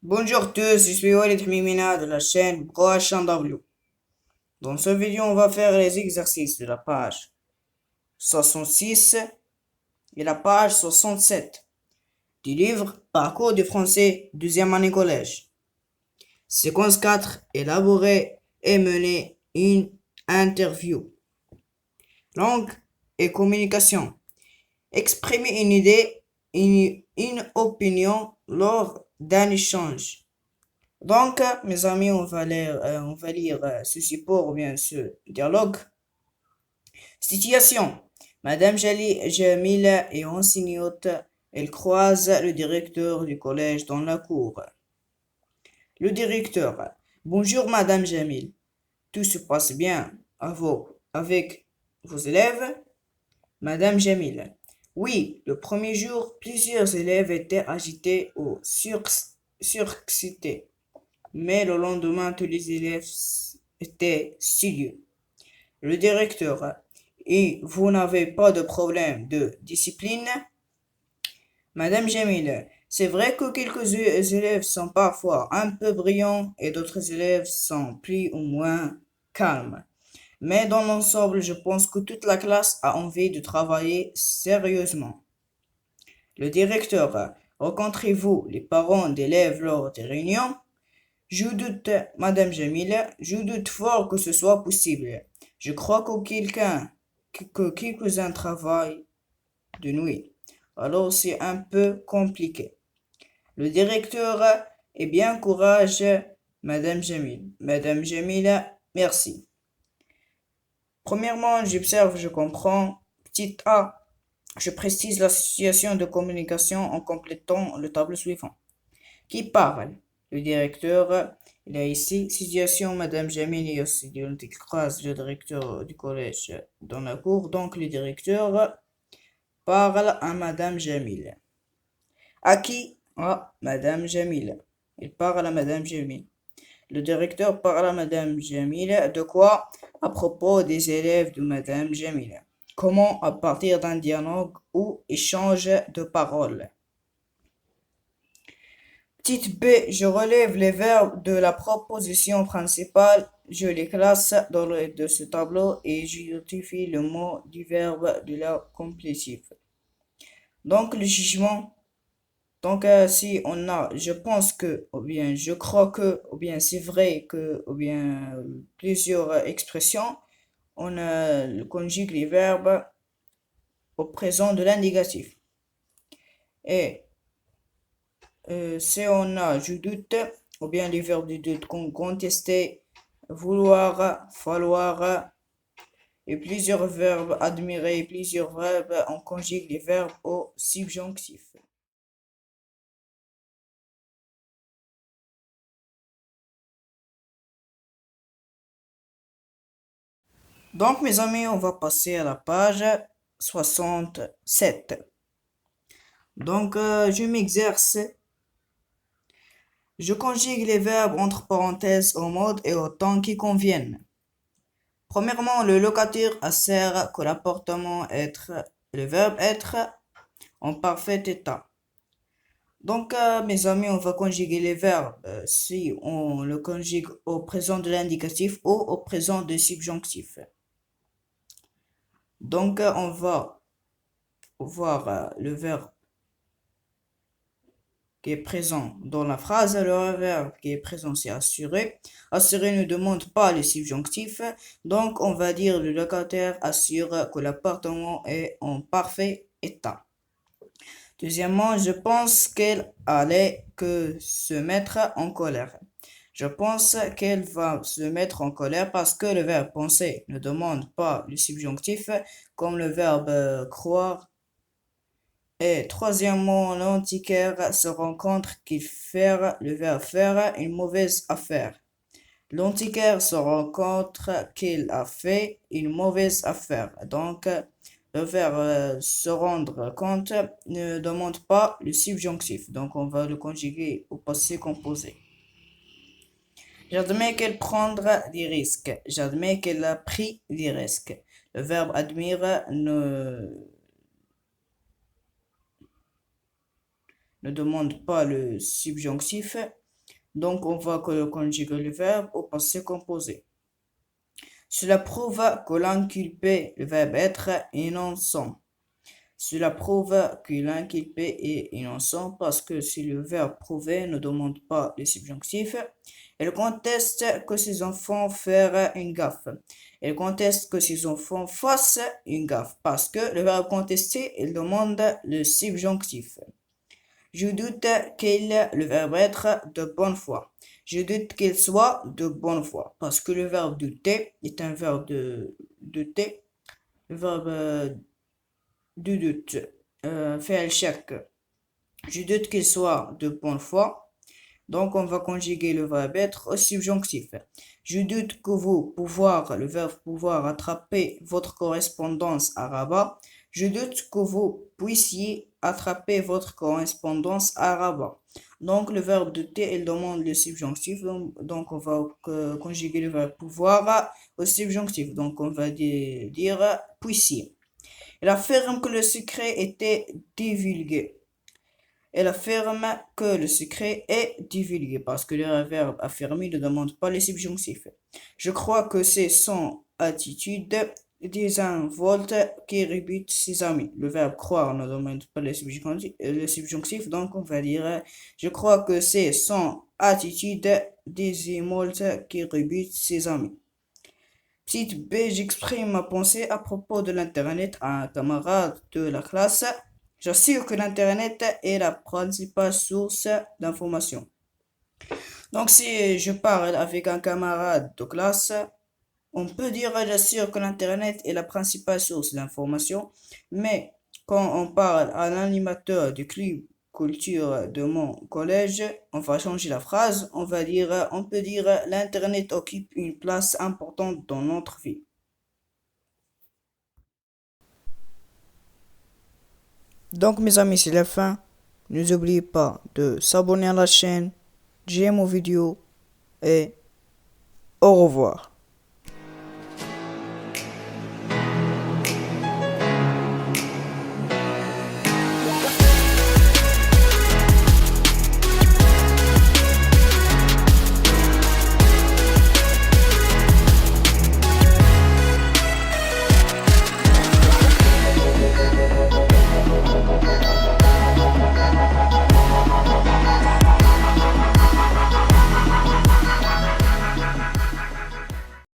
Bonjour à tous, je suis Walid Hmimina de la chaîne ProHW. Dans cette vidéo, on va faire les exercices de la page 66 et la page 67 du livre Parcours du français deuxième année collège. Séquence 4, élaborer et mener une interview. Langue et communication. Exprimer une idée, une opinion lors d'un échange. Donc, mes amis, on va lire ce support ou bien ce dialogue. Situation. Madame Jamila est enseignante. Elle croise le directeur du collège dans la cour. Le directeur. Bonjour, Madame Jamil. Tout se passe bien avec vos élèves? Madame Jamila. Oui, le premier jour, plusieurs élèves étaient agités ou surexcités. Mais le lendemain, tous les élèves étaient sérieux. Le directeur, et vous n'avez pas de problème de discipline? Madame Jamil, c'est vrai que quelques élèves sont parfois un peu brillants et d'autres élèves sont plus ou moins calmes. Mais dans l'ensemble, je pense que toute la classe a envie de travailler sérieusement. Le directeur, rencontrez-vous les parents d'élèves lors des réunions? Je doute, Madame Jamila, je doute fort que ce soit possible. Je crois que quelques-uns travaillent de nuit. Alors c'est un peu compliqué. Le directeur est bien courage, Madame Jamila. Madame Jamila, merci. Premièrement, j'observe, je comprends. Petit A, je précise la situation de communication en complétant le tableau suivant. Qui parle? Le directeur. Il a ici situation Madame Jamil et aussi qui croise le directeur du collège dans la cour. Donc le directeur parle à Madame Jamil. À qui? À Madame Jamil. Il parle à Madame Jamil. Le directeur parle à Madame Jamil. De quoi? À propos des élèves de Madame Jamil. Comment? À partir d'un dialogue ou échange de paroles. Petite B, je relève les verbes de la proposition principale, je les classe de ce tableau et je justifie le mot du verbe de la complétif. Donc le jugement, donc si on a, je pense que, ou bien je crois que, ou bien c'est vrai que, ou bien plusieurs expressions, on conjugue les verbes au présent de l'indicatif. Et si on a je doute, ou bien les verbes de doute, contester, vouloir, falloir, et plusieurs verbes, admirer, et plusieurs verbes, on conjugue les verbes au subjonctif. Donc, mes amis, on va passer à la page 67. Donc, je m'exerce. Je conjugue les verbes entre parenthèses au mode et au temps qui conviennent. Premièrement, le locatif assère que l'appartement être, le verbe être en parfait état. Donc, mes amis, on va conjuguer les verbes si on le conjugue au présent de l'indicatif ou au présent de subjonctif. Donc, on va voir le verbe qui est présent dans la phrase. Le verbe qui est présent, c'est assurer. Assurer ne demande pas le subjonctif. Donc, on va dire le locataire assure que l'appartement est en parfait état. Deuxièmement, je pense qu'elle allait que se mettre en colère. Je pense qu'elle va se mettre en colère parce que le verbe penser ne demande pas le subjonctif comme le verbe croire. Et troisièmement, l'antiquaire se rend compte qu'il fait le verbe faire une mauvaise affaire. L'antiquaire se rend compte qu'il a fait une mauvaise affaire. Donc, le verbe se rendre compte ne demande pas le subjonctif. Donc, on va le conjuguer au passé composé. J'admets qu'elle prendra des risques. J'admets qu'elle a pris des risques. Le verbe admire ne demande pas le subjonctif. Donc, on va conjuguer le verbe au passé composé. Cela prouve que l'inculpé, le verbe être, est innocent. Cela prouve que l'inculpé est innocent parce que si le verbe prouver ne demande pas le subjonctif, elle conteste que ses enfants fassent une gaffe. Elle conteste que ses enfants fassent une gaffe parce que le verbe contester, il demande le subjonctif. Je doute qu'il, le verbe être, de bonne foi. Je doute qu'il soit de bonne foi parce que le verbe douter est un verbe de douter. Le verbe du doute. Fait الشك. Je doute qu'il soit de bonne foi. Donc, on va conjuguer le verbe être au subjonctif. Je doute que vous, pouvoir, le verbe pouvoir, attraper votre correspondance à Rabat. Je doute que vous puissiez attraper votre correspondance à Rabat. Donc, le verbe douter, il demande le subjonctif. Donc, on va conjuguer le verbe pouvoir au subjonctif. Donc, on va dire puissiez. Elle affirme que le secret était divulgué. Elle affirme que le secret est divulgué parce que le verbe affirmer ne demande pas les subjonctifs. Je crois que c'est son attitude désinvolte qui rebute ses amis. Le verbe croire ne demande pas les subjonctifs, donc on va dire je crois que c'est son attitude désinvolte qui rebute ses amis. Petite B, j'exprime ma pensée à propos de l'Internet à un camarade de la classe. J'assure que l'Internet est la principale source d'information. Donc, si je parle avec un camarade de classe, on peut dire j'assure que l'Internet est la principale source d'information, mais quand on parle à l'animateur du club culture de mon collège, on va changer la phrase, on peut dire l'Internet occupe une place importante dans notre vie. Donc mes amis, c'est la fin. N'oubliez pas de s'abonner à la chaîne, j'aime aux vidéos et au revoir.